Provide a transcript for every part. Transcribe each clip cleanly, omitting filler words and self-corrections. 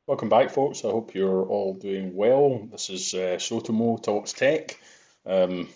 Welcome back, folks. I hope you're all doing well. This is Mow Talks Tech. Um,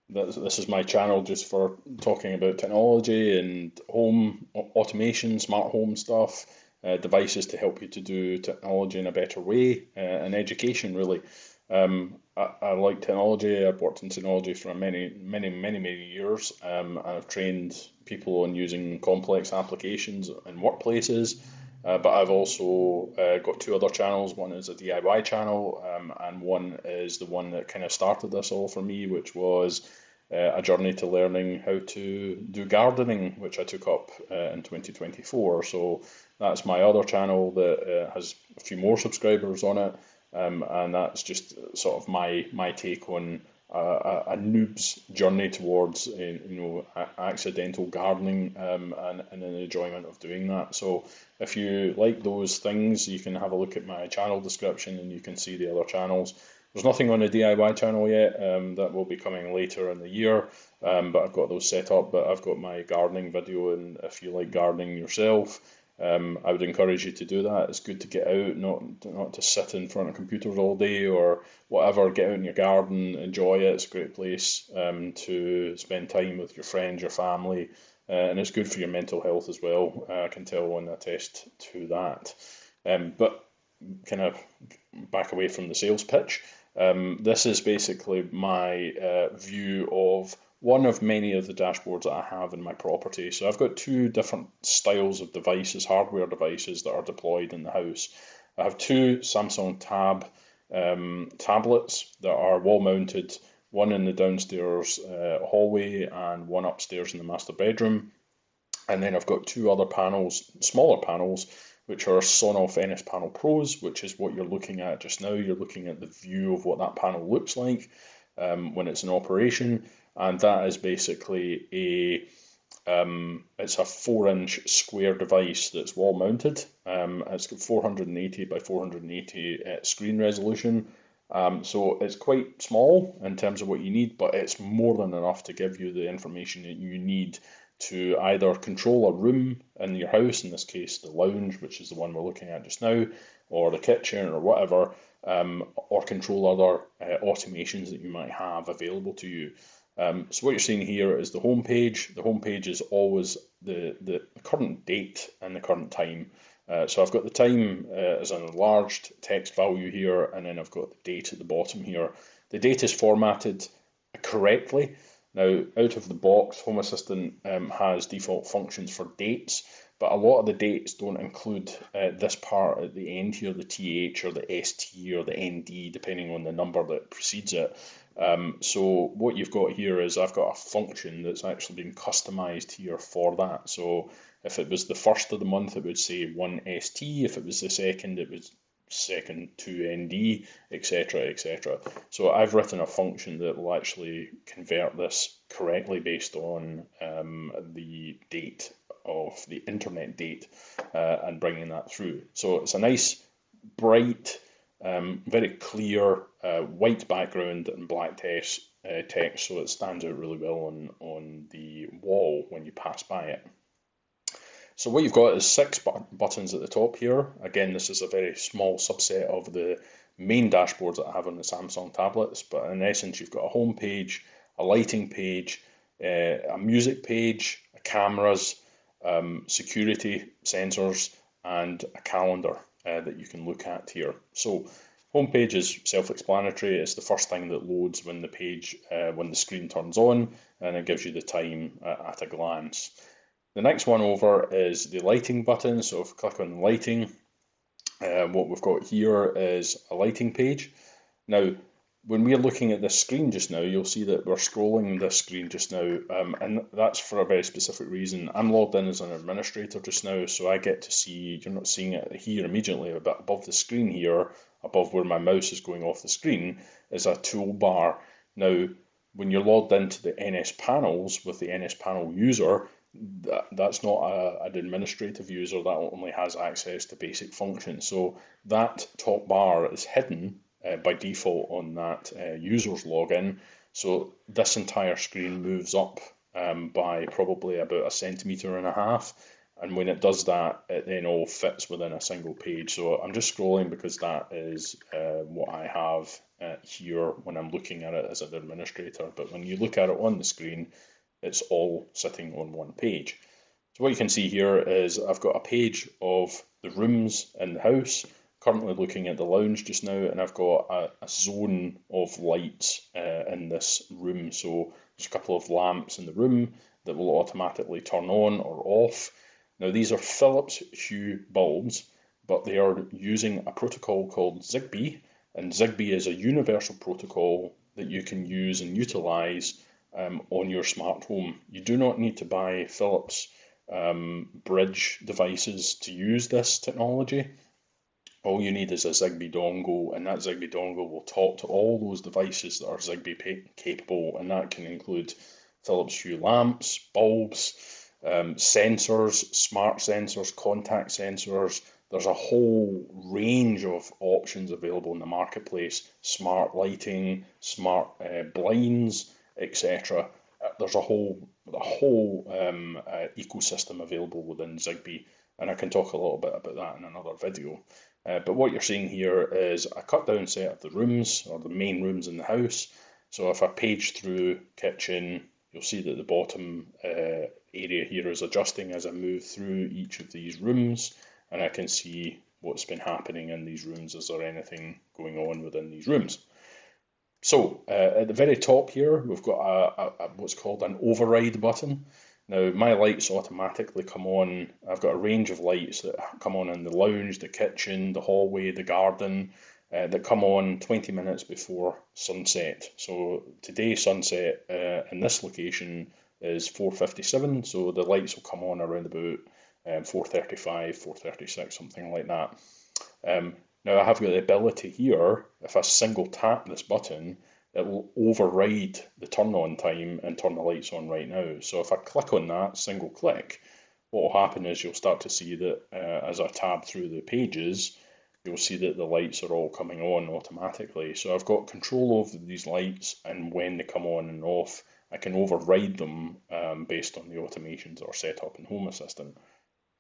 this is my channel just for talking about technology and home automation, smart home stuff, devices to help you to do technology in a better way, and education, really. I like technology. I've worked in technology for many years, and I've trained people on using complex applications in workplaces. But I've also got two other channels. One is a DIY channel, and one is the one that kind of started this all for me, which was a journey to learning how to do gardening, which I took up in 2024. So that's my other channel that has a few more subscribers on it, and that's just sort of my take on a noob's journey towards accidental gardening, and an enjoyment of doing that. So if you like those things, you can have a look at my channel description and you can see the other channels. There's nothing on the DIY channel yet. That will be coming later in the year, but I've got those set up. But I've got my gardening video, and if you like gardening yourself, I would encourage you to do that. It's good to get out, not to sit in front of computers all day or whatever. Get out in your garden, enjoy it. It's a great place to spend time with your friends, your family, and it's good for your mental health as well. I can tell and attest to that. But kind of back away from the sales pitch. This is basically my view of one of many of the dashboards that I have in my property. So I've got two different styles of devices, hardware devices that are deployed in the house. I have two Samsung Tab tablets that are wall mounted, one in the downstairs hallway and one upstairs in the master bedroom. And then I've got two other panels, smaller panels, which are Sonoff NSPanel Pros, which is what you're looking at just now. You're looking at the view of what that panel looks like when it's in operation, and that is basically it's a 4-inch square device that's wall mounted. It's got 480 by 480 screen resolution. So it's quite small in terms of what you need, but it's more than enough to give you the information that you need to either control a room in your house, in this case the lounge, which is the one we're looking at just now, or the kitchen or whatever, or control other automations that you might have available to you. So what you're seeing here is the home page. The home page is always the current date and the current time. So I've got the time as an enlarged text value here, and then I've got the date at the bottom here. The date is formatted correctly. Now, out of the box, Home Assistant has default functions for dates, but a lot of the dates don't include this part at the end here, the TH or the ST or the ND, depending on the number that precedes it. So what you've got here is I've got a function that's actually been customized here for that. So if it was the first of the month, it would say 1ST. If it was the second, it would second 2ND, etc., etc. So I've written a function that will actually convert this correctly based on the date of the internet date and bringing that through. So it's a nice, bright, very clear white background and black text, so it stands out really well on the wall when you pass by it. So what you've got is 6 buttons at the top here. Again, this is a very small subset of the main dashboards that I have on the Samsung tablets, but in essence you've got a home page, a lighting page, a music page, a cameras, security sensors, and a calendar that you can look at here. So home page is self-explanatory. It's the first thing that loads when the page, when the screen turns on, and it gives you the time at a glance. The next one over is the lighting button. So if we click on lighting, what we've got here is a lighting page. Now, when we're looking at this screen just now, you'll see that we're scrolling this screen just now, and that's for a very specific reason. I'm logged in as an administrator just now, so I get to see, you're not seeing it here immediately, but above the screen here, above where my mouse is going off the screen, is a toolbar. Now, when you're logged into the NS panels with the NS panel user, that's not an administrative user, that only has access to basic functions. So that top bar is hidden by default on that user's login. So this entire screen moves up by probably about 1.5 centimeters, And when it does that, it then all fits within a single page. So I'm just scrolling because that is what I have here when I'm looking at it as an administrator. But when you look at it on the screen, it's all sitting on one page. So what you can see here is I've got a page of the rooms in the house, currently looking at the lounge just now, and I've got a zone of lights in this room. So there's a couple of lamps in the room that will automatically turn on or off. Now these are Philips Hue bulbs, but they are using a protocol called zigbee, and zigbee is a universal protocol that you can use and utilize on your smart home. You do not need to buy Philips bridge devices to use this technology. All you need is a Zigbee dongle, and that Zigbee dongle will talk to all those devices that are Zigbee capable, and that can include Philips Hue lamps, bulbs, sensors, smart sensors, contact sensors. There's a whole range of options available in the marketplace, smart lighting, smart blinds, etc. There's a whole ecosystem available within Zigbee, and I can talk a little bit about that in another video. But what you're seeing here is a cut down set of the rooms, or the main rooms in the house. So if I page through kitchen, you'll see that the bottom area here is adjusting as I move through each of these rooms, and I can see what's been happening in these rooms. Is there anything going on within these rooms? So at the very top here, we've got what's called an override button. Now my lights automatically come on. I've got a range of lights that come on in the lounge, the kitchen, the hallway, the garden, that come on 20 minutes before sunset. So today sunset in this location is 4:57, so the lights will come on around about 4:35, 4:36, something like that. Now I have got the ability here, if I single tap this button, it will override the turn on time and turn the lights on right now. So if I click on that, single click, what will happen is you'll start to see that as I tab through the pages, you'll see that the lights are all coming on automatically. So I've got control over these lights, and when they come on and off, I can override them based on the automations that are set up in Home Assistant.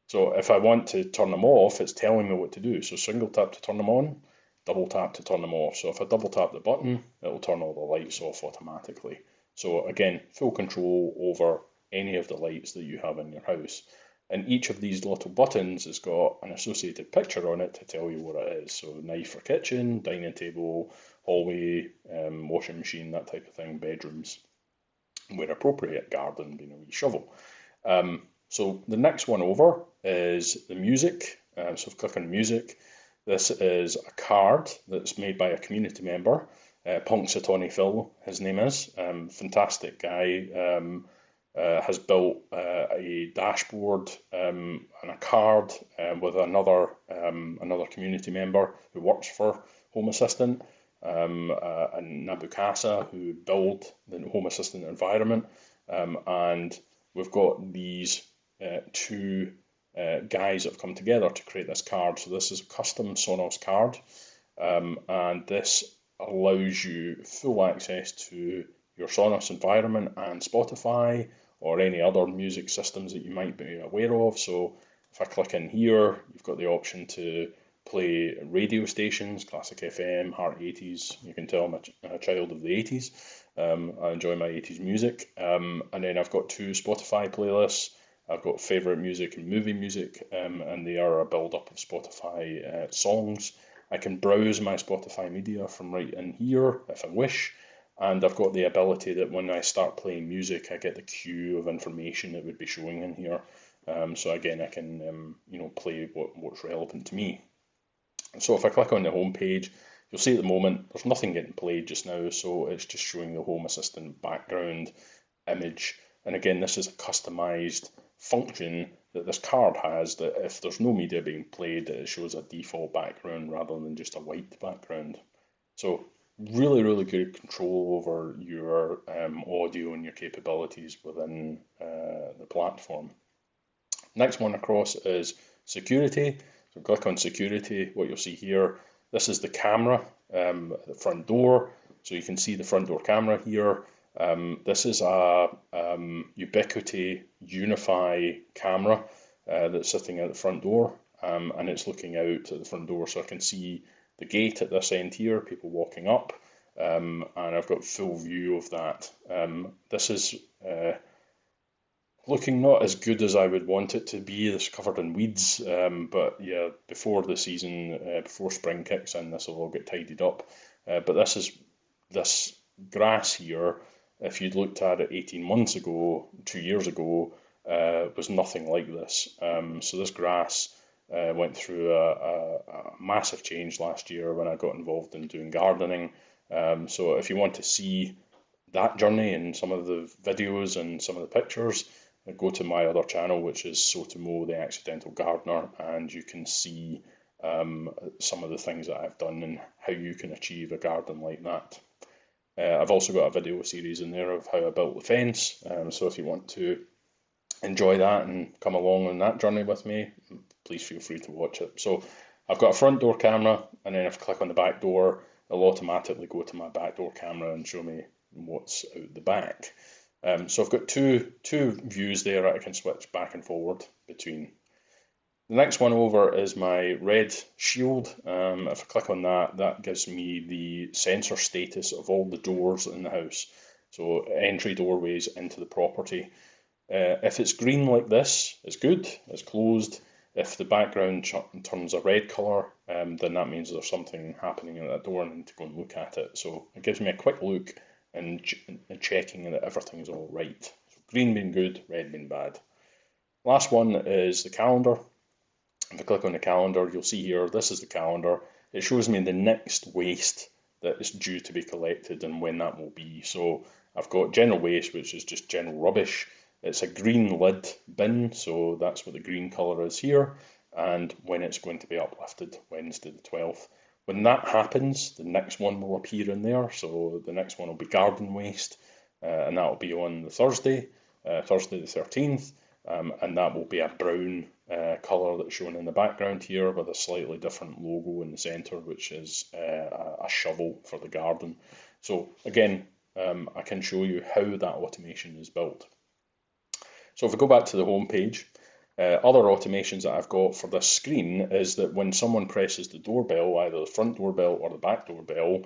So if I want to turn them off, it's telling me what to do. So single tap to turn them on, double tap to turn them off. So if I double tap the button, it'll turn all the lights off automatically. So again, full control over any of the lights that you have in your house. And each of these little buttons has got an associated picture on it to tell you what it is. So knife for kitchen, dining table, hallway, washing machine, that type of thing, bedrooms, where appropriate, garden, being a wee shovel. So the next one over is the music. So if I click on music, this is a card that's made by a community member, Punxsutawney Phil, his name is. Fantastic guy. Has built a dashboard and a card with another community member who works for Home Assistant, and Nabukasa, who build the Home Assistant environment. And we've got these two guys that have come together to create this card. So this is a custom Sonos card, and this allows you full access to your Sonos environment and Spotify or any other music systems that you might be aware of. So if I click in here, you've got the option to play radio stations, Classic FM, Heart 80s. You can tell I'm a child of the 80s. I enjoy my 80s music. And then I've got two Spotify playlists. I've got favourite music and movie music, and they are a build-up of Spotify songs. I can browse my Spotify media from right in here if I wish, and I've got the ability that when I start playing music, I get the queue of information that would be showing in here. So again, I can play what's relevant to me. So if I click on the home page, you'll see at the moment there's nothing getting played just now, so it's just showing the Home Assistant background image. And again, this is a customized function that this card has, that if there's no media being played, it shows a default background rather than just a white background. So really, really good control over your audio and your capabilities within the platform. Next one across is security. So click on security. What you'll see here, this is the camera at the front door. So you can see the front door camera here. This is a Ubiquiti unifi camera. that's sitting at the front door, and it's looking out at the front door, so I can see the gate at this end here, people walking up, and I've got full view of that. This is looking not as good as I would want it to be. It's covered in weeds, but yeah, before the season, before spring kicks in, this will all get tidied up. But this grass here, if you'd looked at it 18 months ago, 2 years ago, was nothing like this. So this grass went through a massive change last year when I got involved in doing gardening. So if you want to see that journey and some of the videos and some of the pictures, go to my other channel, which is So to Mow, the Accidental Gardener, and you can see some of the things that I've done and how you can achieve a garden like that. I've also got a video series in there of how I built the fence, so if you want to enjoy that and come along on that journey with me, please feel free to watch it. So I've got a front door camera, and then if I click on the back door, it'll automatically go to my back door camera and show me what's out the back. So I've got two views there that I can switch back and forward between. The next one over is my red shield. If I click on that, that gives me the sensor status of all the doors in the house. So entry doorways into the property. If it's green like this, it's good, it's closed. If the background turns a red colour, then that means there's something happening at that door and I need to go and look at it. So it gives me a quick look and checking that everything's all right. So green being good, red being bad. Last one is the calendar. If I click on the calendar, you'll see here, this is the calendar. It shows me the next waste that is due to be collected and when that will be. So I've got general waste, which is just general rubbish. It's a green lid bin, so that's what the green colour is here, and when it's going to be uplifted, Wednesday the 12th. When that happens, the next one will appear in there, so the next one will be garden waste, and that will be on the Thursday the 13th, and that will be a brown colour that's shown in the background here with a slightly different logo in the centre, which is a shovel for the garden. So again, I can show you how that automation is built. So if we go back to the home page, other automations that I've got for this screen is that when someone presses the doorbell, either the front doorbell or the back doorbell,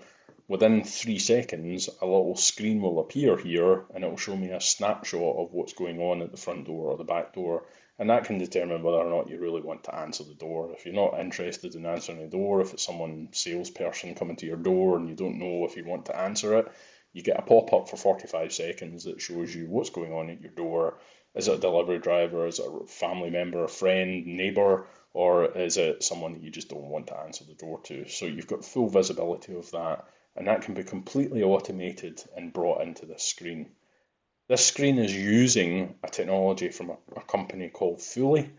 within 3 seconds, a little screen will appear here and it will show me a snapshot of what's going on at the front door or the back door. And that can determine whether or not you really want to answer the door. If you're not interested in answering the door, if it's someone salesperson coming to your door and you don't know if you want to answer it, you get a pop-up for 45 seconds that shows you what's going on at your door. Is it a delivery driver? Is it a family member, a friend, neighbour, or is it someone that you just don't want to answer the door to? So you've got full visibility of that, and that can be completely automated and brought into this screen. This screen is using a technology from a company called Fully,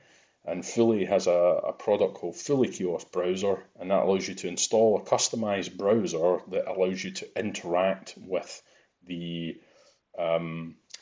and Fully has a product called Fully Kiosk Browser, and that allows you to install a customized browser that allows you to interact with the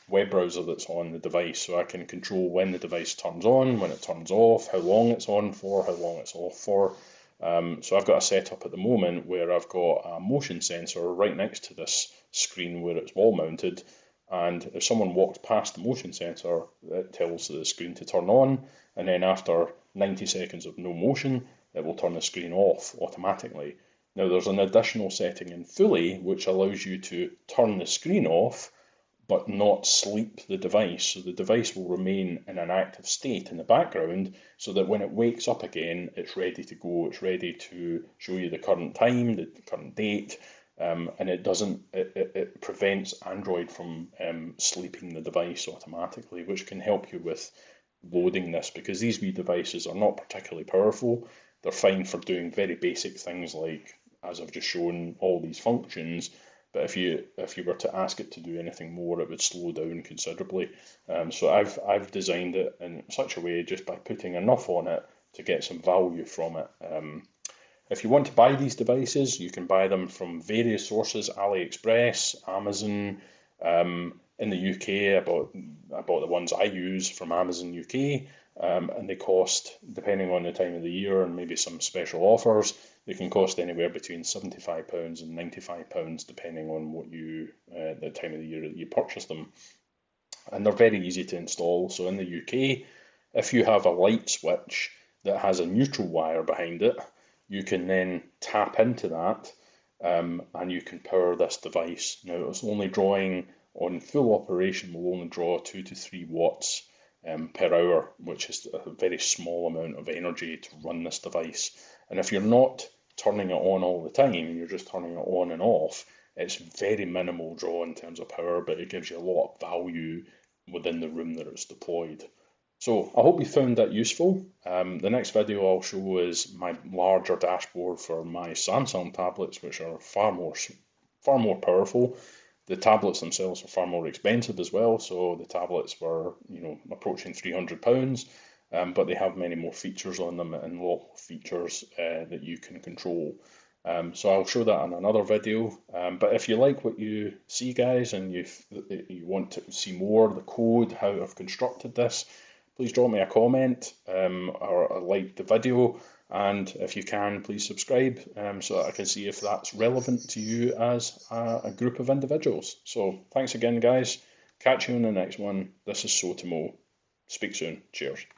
web browser that's on the device. So I can control when the device turns on, when it turns off, how long it's on for, how long it's off for. So I've got a setup at the moment where I've got a motion sensor right next to this screen where it's wall mounted, and if someone walks past the motion sensor, it tells the screen to turn on, and then after 90 seconds of no motion, it will turn the screen off automatically. Now there's an additional setting in Fully which allows you to turn the screen off but not sleep the device. So the device will remain in an active state in the background so that when it wakes up again, it's ready to go. It's ready to show you the current time, the current date, and it prevents Android from sleeping the device automatically, which can help you with loading this, because these wee devices are not particularly powerful. They're fine for doing very basic things like, as I've just shown, all these functions. But if you were to ask it to do anything more, it would slow down considerably. So I've designed it in such a way, just by putting enough on it to get some value from it. If you want to buy these devices, you can buy them from various sources: AliExpress, Amazon. In the UK, I bought the ones I use from Amazon UK, and they cost, depending on the time of the year and maybe some special offers, they can cost anywhere between £75 and £95, depending on what the time of the year that you purchase them. And they're very easy to install. So in the UK, If you have a light switch that has a neutral wire behind it, you can then tap into that and you can power this device. Now it's only drawing, on full operation, will only draw 2 to 3 watts per hour, which is a very small amount of energy to run this device. And if you're not turning it on all the time, and you're just turning it on and off, it's very minimal draw in terms of power, but it gives you a lot of value within the room that it's deployed. So I hope you found that useful. The next video I'll show is my larger dashboard for my Samsung tablets, which are far more powerful. The tablets themselves are far more expensive as well, so the tablets were, approaching £300, but they have many more features on them and a lot more features that you can control. So I'll show that in another video. But if you like what you see, guys, and you want to see more, the code, how I've constructed this, please drop me a comment or like the video. And if you can, please subscribe so that I can see if that's relevant to you as a group of individuals. So thanks again, guys. Catch you in the next one. This is Mow. Speak soon. Cheers.